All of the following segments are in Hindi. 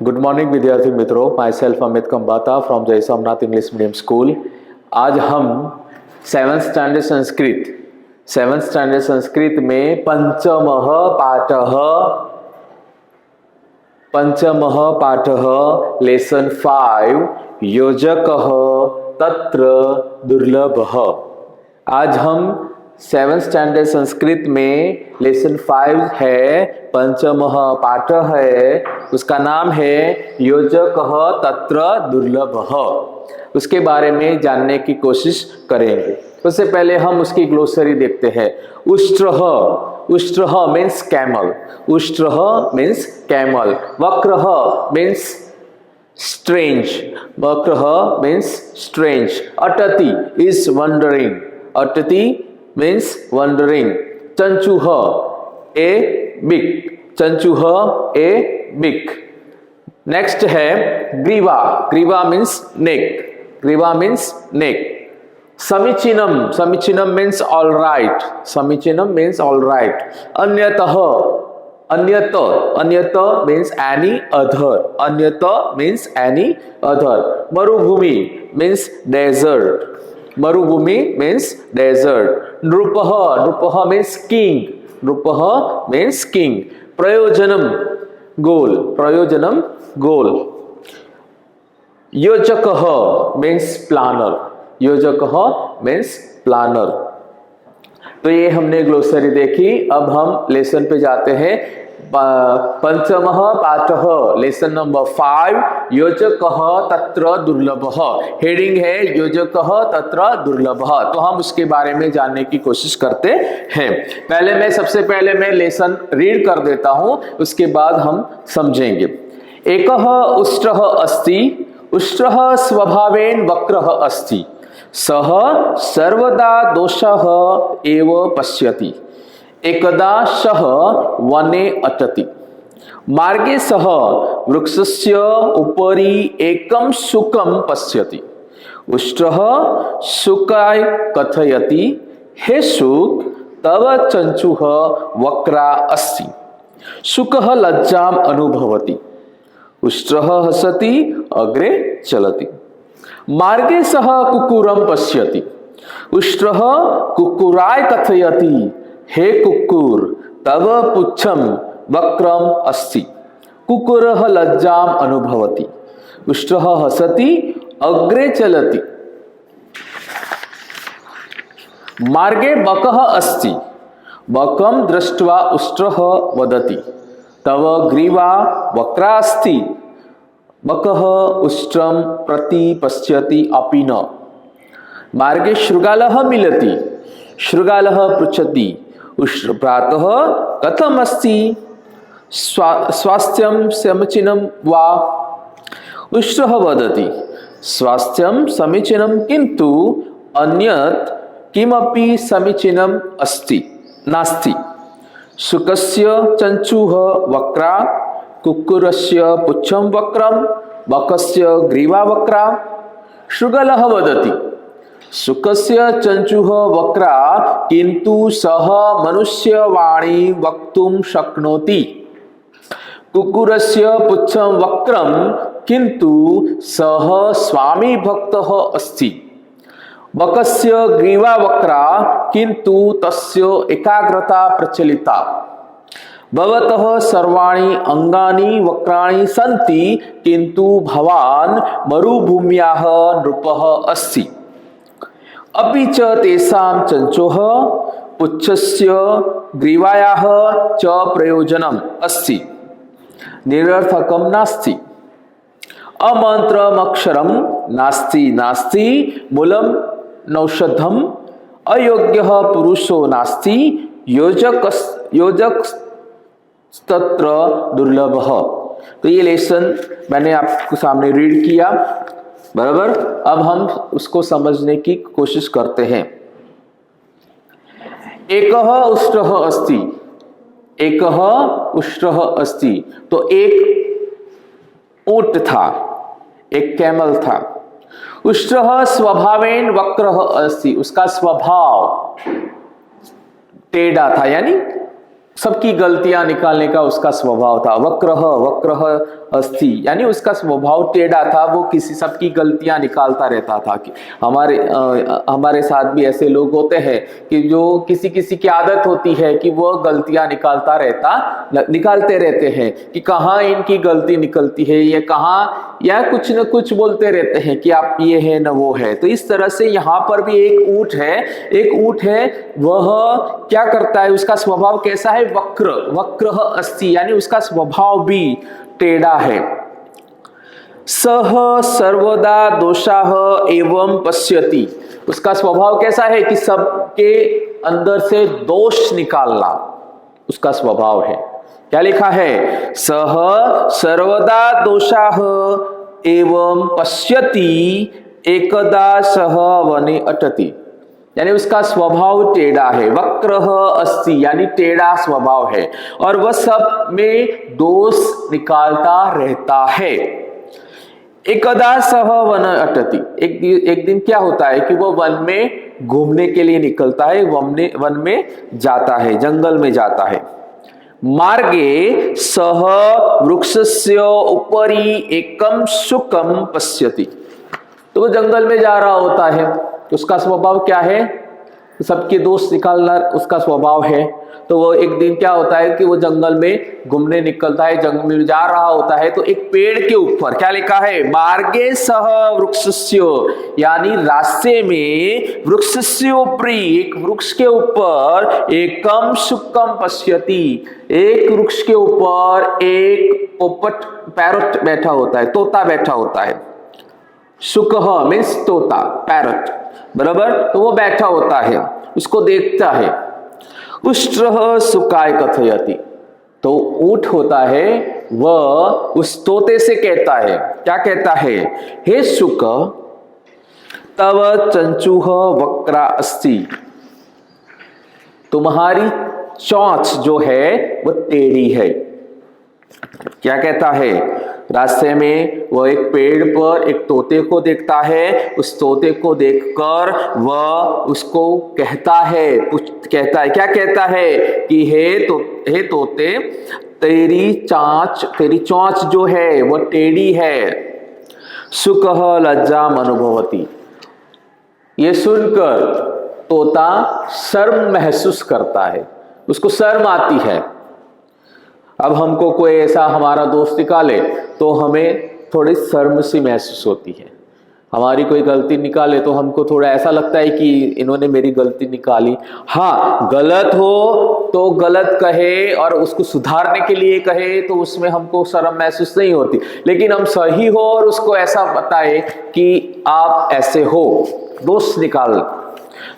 गुड मॉर्निंग विद्यार्थी मित्रों, माई सेल्फ अमित कंबाता फ्रॉम जय सोमनाथ इंग्लिश मीडियम स्कूल। आज हम सेवन्थ स्टैंडर्ड संस्कृत में पंचमः पाठः लेसन 5 योजकः तत्र दुर्लभः। आज हम सेवन्थ स्टैंडर्ड संस्कृत में लेसन 5 है, पंचमः पाठ है, उसका नाम है योजकः तत्र दुर्लभः। उसके बारे में जानने की कोशिश करेंगे। उससे पहले हम उसकी ग्लोसरी देखते हैं। उष्ट्रः मीन्स कैमल, मीन्स कैमल। वक्रः मीन्स स्ट्रेंज, अटति इज वंडरिंग, अटति means wandering. चंचुह a big. नेक्स्ट है ग्रीवा मीन्स नेक। समीचीनम मीन्स ऑल राइट। अन्यत मीन्स एनी अदर। मरुभूमि मीन्स डेजर्ट। नृपः मीन्स किंग। प्रयोजनम गोल। योजकः मीन्स प्लानर। तो ये हमने ग्लोसरी देखी। अब हम लेसन पे जाते हैं। पंचमः पाठः लेसन नंबर 5 योजकः तत्र दुर्लभः। हेडिंग है योजकः तत्र दुर्लभः। तो हम उसके बारे में जानने की कोशिश करते हैं। सबसे पहले मैं लेसन रीड कर देता हूं, उसके बाद हम समझेंगे। एकः उष्ट्रः अस्ति, उष्ट्रः स्वभावेन वक्रः अस्ति, सः सर्वदा दोषः एव पश्यति। एकदा सः वने अटति, मार्गे सः वृक्षस्य उपरि एकं शुकं पश्यति। उष्ट्रः शुकाय कथयति, हे शुक, तव चंचुः वक्रा अस्ति। शुकः लज्जाम् अनुभवति, उष्ट्रः हसति अग्रे चलति। मार्गे सः कुक्कुरं पश्यति, उष्ट्रः कुक्कुराय कथयति, हे कुक्कुर, तव पुच्छं वक्रम अस्ति। कुक्कुरः लज्जाम् अनुभवति, उष्ट्रः हसति अग्रे चलति। मार्गे बकः अस्ति, बकं दृष्ट्वा उष्ट्रः वदति, तव ग्रीवा वक्रा अस्ति। बकः उष्ट्रं प्रति पश्यति अपि न। मार्गे शृगालः मिलति, शृगालः पृच्छति, उष्ट्र प्रातः कथम अस्ति, स्वास्थ्यं समीचीनं वा। उष्ट्रः वदति, स्वास्थ्यं समीचीनं, किन्तु अन्यत् किमपि समीचीनम् नास्ति। शुकस्य चंचुः वक्रा, कुक्कुरस्य पुच्छं वक्रं, बकस्य ग्रीवा वक्रा। शृगालः वदति, शुकस्य चंचुः वक्रा, किन्तु सः मनुष्यवाणी वक्तुं शक्नोति। कुक्कुरस्य पुच्छं वक्रं, किन्तु सः स्वामी भक्तः अस्ति। बकस्य ग्रीवा वक्रा, किन्तु तस्य एकाग्रता प्रचलिता। भवतः सर्वाणि अंगानि वक्राणि सन्ति, किन्तु भवान् मरुभूम्याः नृपः अस्ति। अपि च तेषां चंचोः पुच्छस्य ग्रीवायाः च प्रयोजनम् अस्ति, निरर्थकं नास्ति। अमन्त्रमक्षरं नास्ति मूलं नौषधम्, अयोग्यः पुरुषो नास्ति, योजकस्तत्र दुर्लभः। तो ये लेसन मैंने आपको सामने रीड किया, बराबर। अब हम उसको समझने की कोशिश करते हैं। एकः उष्ट्रः अस्ति, तो एक ऊंट था, एक कैमल था। उष्ट्रः स्वभावेन वक्रः अस्ति, उसका स्वभाव टेढ़ा था, यानी सबकी गलतियां निकालने का उसका स्वभाव था। वक्रः अस्ति, यानी उसका स्वभाव टेढ़ा था, वो किसी सबकी गलतियां निकालता रहता था। कि हमारे साथ भी ऐसे लोग होते हैं कि जो किसी किसी की आदत होती है कि वो गलतियां निकालते रहते हैं कि कहाँ इनकी गलती निकलती है, ये कहाँ, या कुछ न कुछ बोलते रहते हैं कि आप ये है न वो है। तो इस तरह से यहाँ पर भी एक ऊंट है, वह क्या करता है, उसका स्वभाव कैसा है, वक्र अस्ति, यानी उसका स्वभाव भी टेढ़ा है। सह सर्वदा दोषाः एवं पश्यति, उसका स्वभाव कैसा है कि सबके अंदर से दोष निकालना उसका स्वभाव है। क्या लिखा है, सह सर्वदा दोषाः एवं पश्यति एकदा सह वने अटति, यानी उसका स्वभाव टेढ़ा है। वक्र अस्ति, यानी टेढ़ा स्वभाव है, और वह सब में दोष निकालता रहता है। एकदा सह वन अटति, एक दिन क्या होता है कि वो वन में घूमने के लिए निकलता है, वन में जाता है, जंगल में जाता है। मार्गे सह वृक्षस्य उपरि एकम शुकम पश्यति, तो वो जंगल में जा रहा होता है, उसका स्वभाव क्या है, सबके दोष निकालना उसका स्वभाव है। तो वो एक दिन क्या होता है कि वो जंगल में घूमने निकलता है, जंगल में जा रहा होता है, तो एक पेड़ के ऊपर क्या लिखा है, मार्गे सह वृक्षस्य, यानी रास्ते में वृक्षस्य उपरि, एक वृक्ष के ऊपर एकम शुकम पश्यति, एक वृक्ष के ऊपर एक पोपट, पैरट बैठा होता है, तोता बैठा होता है। शुकह मीन्स तोता, पैरट, बराबर। तो वो बैठा होता है, उसको देखता है। उष्ट्रः सुकाय कथयति, तो ऊंट होता है, वह उस तोते से कहता है, क्या कहता है, हे शुक तव चंचुः वक्रा अस्ति, तुम्हारी चोंच जो है वो टेढ़ी है। क्या कहता है, रास्ते में वह एक पेड़ पर एक तोते को देखता है, उस तोते को देखकर वह उसको कहता है, क्या कहता है कि हे तोते, तेरी चोंच जो है वह टेढ़ी है। सुकह लज्जाम अनुभवति, ये सुनकर तोता शर्म महसूस करता है, उसको शर्म आती है। अब हमको कोई ऐसा हमारा दोस्त निकाले तो हमें थोड़ी शर्म सी महसूस होती है, हमारी कोई गलती निकाले तो हमको थोड़ा ऐसा लगता है कि इन्होंने मेरी गलती निकाली। हाँ, गलत हो तो गलत कहे और उसको सुधारने के लिए कहे तो उसमें हमको शर्म महसूस नहीं होती, लेकिन हम सही हो और उसको ऐसा बताए कि आप ऐसे हो, दोष निकाल।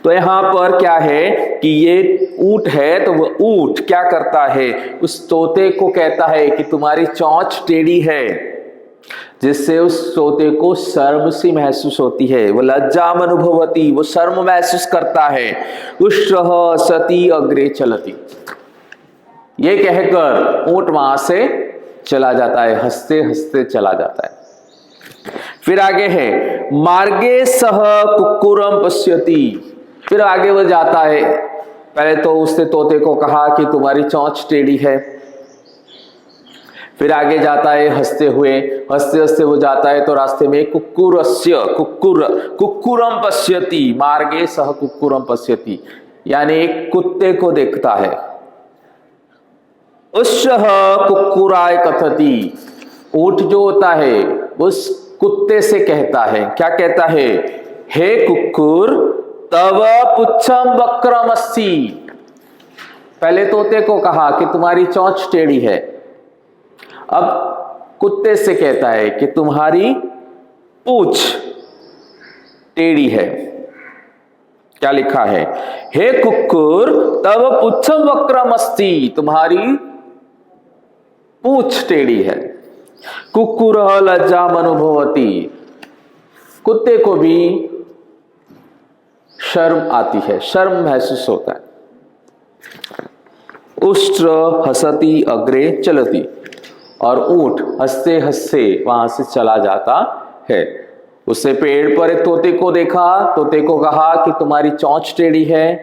तो यहाँ पर क्या है कि ये ऊंट है, तो वो ऊंट क्या करता है, उस तोते को कहता है कि तुम्हारी चोंच टेढ़ी है, जिससे उस तोते को शर्म सी महसूस होती है। वो लज्जाम अनुभवती, वो शर्म महसूस करता है। उष्ट्रः सती अग्रे चलती, ये कहकर ऊंट वहां से चला जाता है, हंसते हंसते चला जाता है। फिर आगे है मार्गे सह कुक्कुरम पश्यति, फिर आगे वो जाता है। पहले तो उसने तोते को कहा कि तुम्हारी चोंच टेढ़ी है, फिर आगे जाता है हंसते हंसते वो जाता है, तो रास्ते में कुक्कुरम पश्यति, मार्गे सह कुक्कुरम पश्यति, यानी एक कुत्ते को देखता है। उष्यः कुक्कुराय कथति, ऊंट जो होता है उस कुत्ते से कहता है, क्या कहता है, हे कुक्कुर तव पुच्छम वक्रम अस्ति, पहले तोते को कहा कि तुम्हारी चोंच टेढ़ी है, अब कुत्ते से कहता है कि तुम्हारी पूंछ टेढ़ी है। क्या लिखा है, हे कुक्कुर तव पुच्छम वक्रम अस्ति, तुम्हारी पूंछ टेढ़ी है। कुक्कुरः लज्जाम अनुभवति, कुत्ते को भी शर्म आती है, शर्म महसूस होता है। उष्ट्र हसति अग्रे चलति, और ऊंट हंसते हंसते वहां से चला जाता है। उससे पेड़ पर एक तोते को देखा, तोते को कहा कि तुम्हारी चोंच टेढ़ी है।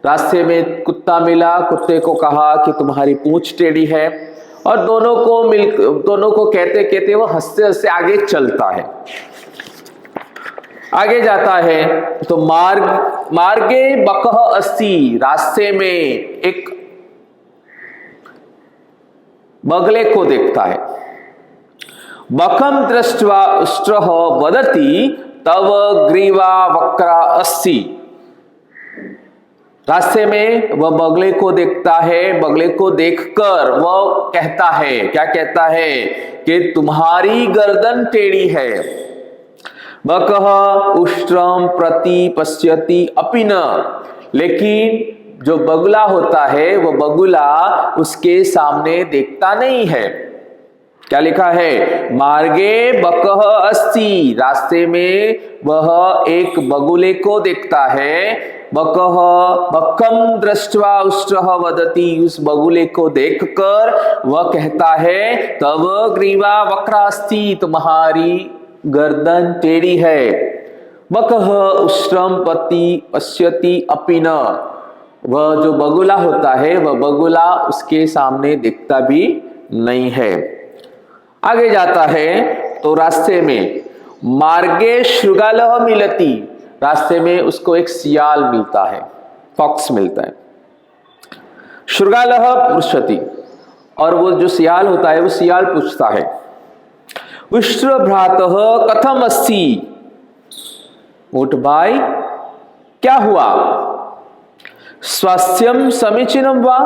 रास्ते में कुत्ता मिला, कुत्ते को कहा कि तुम्हारी पूंछ टेढ़ी है। और दोनों को कहते कहते वो हंसते हंसते आगे चलता है, आगे जाता है। तो मार्गे बकह अस्सी, रास्ते में एक बगले को देखता है। बकम दृष्ट्वा उष्ट्रः वदति तव ग्रीवा वक्रा अस्सी। रास्ते में वह बगले को देखता है, बगले को देखकर वह कहता है, क्या कहता है कि तुम्हारी गर्दन टेढ़ी है। बकः उष्ट्रम प्रति पश्यति अपि न, लेकिन जो बगुला होता है वो बगुला उसके सामने देखता नहीं है। क्या लिखा है, मार्गे बकह अस्ति, रास्ते में वह एक बगुले को देखता है। बकह बकम दृष्ट्वा उष्ट्रः वदति, उस बगुले को देखकर वह कहता है तव ग्रीवा वक्रा अस्ति, तुम्हारी गर्दन टेढ़ी है। बकह उष्ट्रम पति पश्यति अपि न, वह जो बगुला होता है वह बगुला उसके सामने दिखता भी नहीं है। आगे जाता है तो रास्ते में मार्गे शृगालः मिलति, रास्ते में उसको एक सियाल मिलता है, फॉक्स मिलता है। शृगालः पृच्छति, और वो जो सियाल होता है वो सियाल पूछता है उष्ट्र भ्रातः कथम अस्ति, ऊंट भाई क्या हुआ। स्वास्थ्यम समीचीनम वा,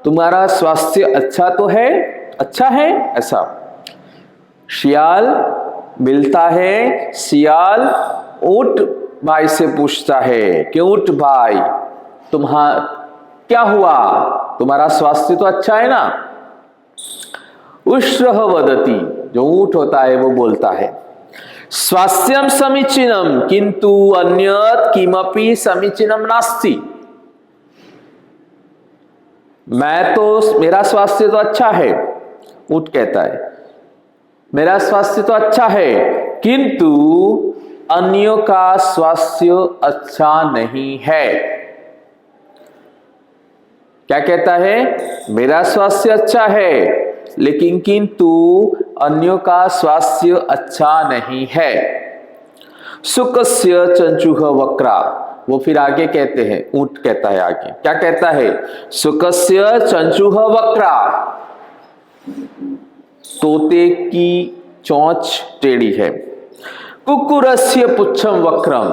तुम्हारा स्वास्थ्य अच्छा तो है, अच्छा है ऐसा। सियाल मिलता है, सियाल ऊंट भाई से पूछता है कि ऊंट भाई क्या हुआ, तुम्हारा स्वास्थ्य तो अच्छा है ना। उष्ट्रः वदति, जो ऊंट होता है वो बोलता है स्वास्थ्यम समीचीनम किंतु अन्यत् किमपि समीचीनम नास्ति, मेरा स्वास्थ्य तो अच्छा है। ऊंट कहता है मेरा स्वास्थ्य तो अच्छा है किंतु अन्यों का स्वास्थ्य अच्छा नहीं है। क्या कहता है, मेरा स्वास्थ्य अच्छा है लेकिन किंतु अन्यों का स्वास्थ्य अच्छा नहीं है। सुकस्य चंचुह वक्रा, वो फिर आगे कहते हैं, ऊंट कहता है आगे, क्या कहता है, सुकस्य चंचुह वक्रा, तोते की चोंच टेढ़ी है। कुक्कुरस्य पुच्छम वक्रम,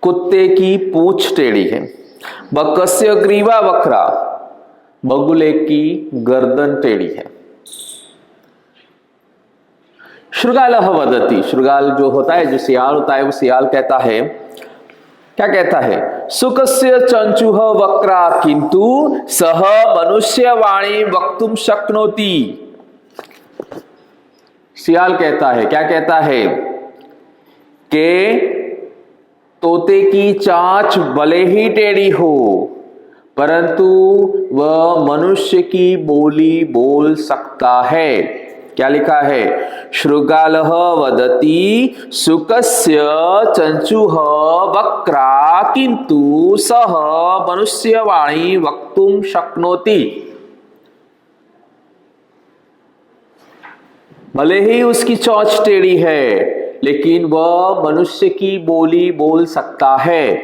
कुत्ते की पूंछ टेढ़ी है। बकस्य ग्रीवा वक्रा, बगुले की गर्दन टेढ़ी है। शृगालः वदति, शृगाल जो होता है, जो सियाल होता है, वो सियाल कहता है, क्या कहता है, सुकस्य चंचुह वक्रा किंतु सह मनुष्य वाणी वक्तुम शक्नोति। सियाल कहता है, क्या कहता है कि तोते की चांच भले ही टेढ़ी हो परंतु वह मनुष्य की बोली बोल सकता है। क्या लिखा है, शृगालः वदति सुकस्य चंचुः वक्रा किंतु सह मनुष्यवाणी वक्तुम शक्नोति। भले ही उसकी चोंच टेढ़ी है लेकिन वह मनुष्य की बोली बोल सकता है।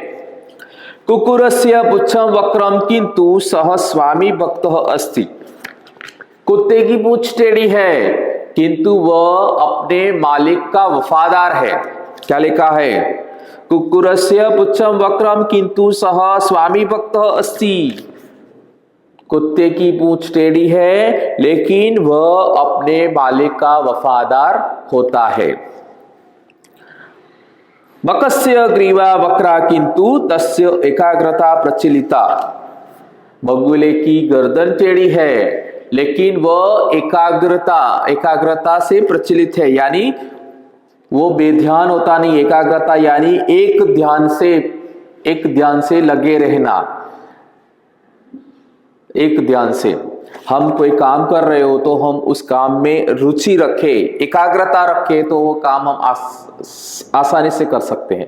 कुक्कुरस्य पुच्छम वक्रम किंतु सह स्वामी भक्तः अस्ति, कुत्ते की पूंछ टेढ़ी है किंतु वह अपने मालिक का वफादार है। क्या लिखा है, कुक्कुरस्य पुच्छम वक्रम किंतु सह स्वामी भक्तः अस्ति, कुत्ते की पूंछ टेढ़ी है लेकिन वह अपने मालिक का वफादार होता है। बकस्य ग्रीवा वक्रा किंतु तस्य एकाग्रता प्रचलिता, बगुले की गर्दन टेढ़ी है लेकिन वह एकाग्रता से प्रचलित है, यानी वो बेध्यान होता नहीं। एकाग्रता यानी एक ध्यान से लगे रहना, एक ध्यान से। हम कोई काम कर रहे हो तो हम उस काम में रुचि रखें, एकाग्रता रखें तो वो काम हम आसानी से कर सकते हैं।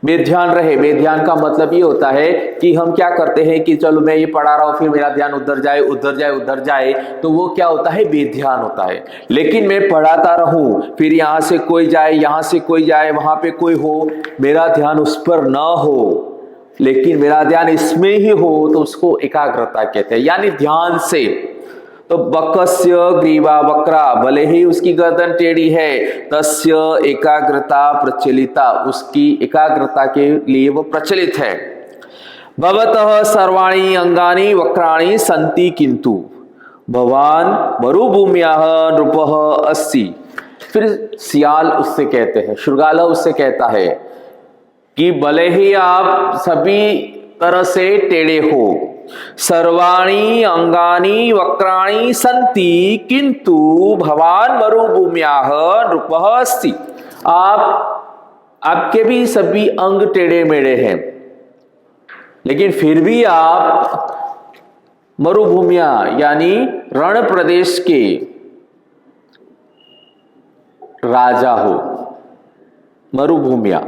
बेध्यान रहे। बेध्यान का मतलब ये होता है कि हम क्या करते हैं कि चलो मैं ये पढ़ा रहा हूं, फिर मेरा ध्यान उधर जाए उधर जाए उधर जाए, तो वो क्या होता है, बेध्यान होता है। लेकिन मैं पढ़ाता रहूं, फिर यहां से कोई जाए, यहां से कोई जाए, वहां पे कोई हो, मेरा ध्यान उस पर ना हो, लेकिन मेरा ध्यान इसमें ही हो, तो उसको एकाग्रता कहते हैं, यानी ध्यान से। तो बकस्य ग्रीवा वक्रा, भले ही उसकी गर्दन टेढ़ी है, तस्य एकाग्रता प्रचलिता, उसकी एकाग्रता के लिए वो प्रचलित है। भवतः सर्वाणि अंगानि वक्राणि सन्ति किंतु भवान मरुभूम्याः नृपः अस्ति। फिर सियाल उससे कहते हैं, शृगाल उससे कहता है कि भले ही आप सभी तरह से टेढ़े हो, सर्वाणि अंगानि वक्राणि सन्ति किंतु भवान मरुभूम्याः नृपः अस्ति। आपके भी सभी अंग टेढ़े मेढ़े हैं, लेकिन फिर भी आप मरुभूमिया यानी रण प्रदेश के राजा हो। मरुभूमिया,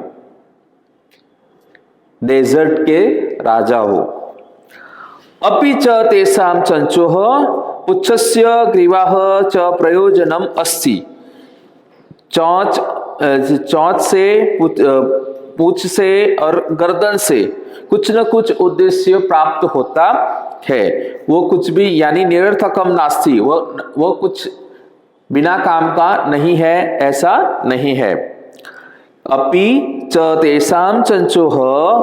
डेजर्ट के राजा हो। अपि च तेषां चंचोः पुच्छस्य ग्रीवाः च प्रयोजनम अस्ति। चोंच से, पूंछ से और गर्दन से कुछ न कुछ उद्देश्य प्राप्त होता है। वो कुछ भी यानी निरर्थकम नास्ति, वो कुछ बिना काम का नहीं है, ऐसा नहीं है। अपि च तेषां चंचोः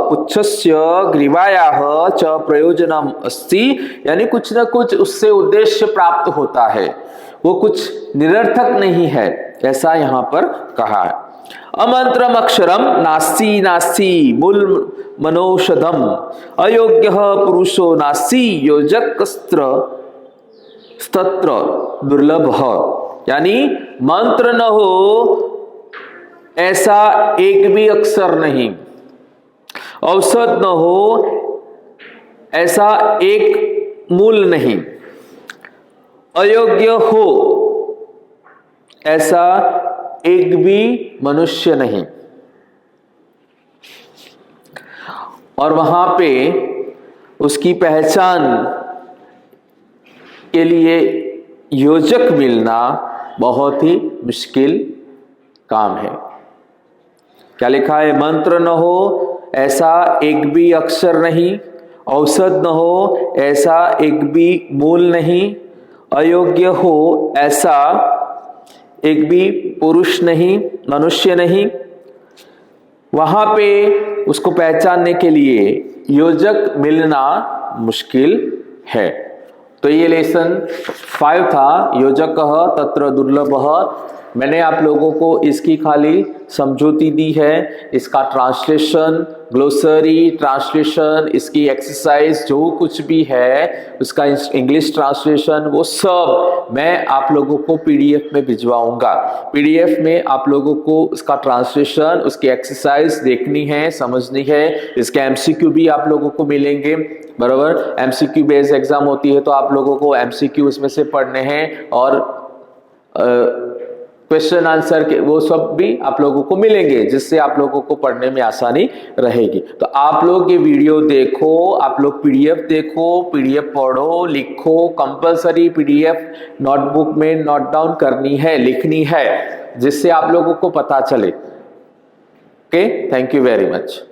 पुच्छस्य ग्रीवायाः च प्रयोजनम अस्ति, यानी कुछ न कुछ उससे उद्देश्य प्राप्त होता है, वो कुछ निरर्थक नहीं है, ऐसा यहाँ पर कहा है। अमंत्रम अक्षरम नास्ति नास्ति मूल मनोषधम अयोग्यः पुरुषो नास्ति योजकस्त्र स्तत्र दुर्लभः, यानी मंत्र न हो ऐसा एक भी अक्षर नहीं, औषध न हो ऐसा एक मूल नहीं, अयोग्य हो ऐसा एक भी मनुष्य नहीं। और वहां पे उसकी पहचान के लिए योजक मिलना बहुत ही मुश्किल काम है। क्या लिखा है, मंत्र न हो ऐसा एक भी अक्षर नहीं, औषध न हो ऐसा एक भी मूल नहीं, अयोग्य हो ऐसा एक भी पुरुष नहीं, मनुष्य नहीं। वहां पे उसको पहचानने के लिए योजक मिलना मुश्किल है। तो ये लेसन 5 था, योजकः तत्र दुर्लभः। मैंने आप लोगों को इसकी खाली समझौती दी है, इसका ट्रांसलेशन, ग्लोसरी ट्रांसलेशन, इसकी एक्सरसाइज जो कुछ भी है उसका इंग्लिश ट्रांसलेशन, वो सब मैं आप लोगों को पीडीएफ में भिजवाऊंगा। पीडीएफ में आप लोगों को उसका ट्रांसलेशन, उसकी एक्सरसाइज देखनी है, समझनी है। इसके एमसीक्यू भी आप लोगों को मिलेंगे, बराबर। एमसीक्यू बेस्ड एग्जाम होती है तो आप लोगों को एमसीक्यू उसमें से पढ़ने हैं, और क्वेश्चन आंसर के वो सब भी आप लोगों को मिलेंगे, जिससे आप लोगों को पढ़ने में आसानी रहेगी। तो आप लोग ये वीडियो देखो, आप लोग पीडीएफ देखो, पीडीएफ पढ़ो, लिखो। कंपलसरी पीडीएफ नोटबुक में नोट डाउन करनी है, लिखनी है, जिससे आप लोगों को पता चले। Okay, thank you very much.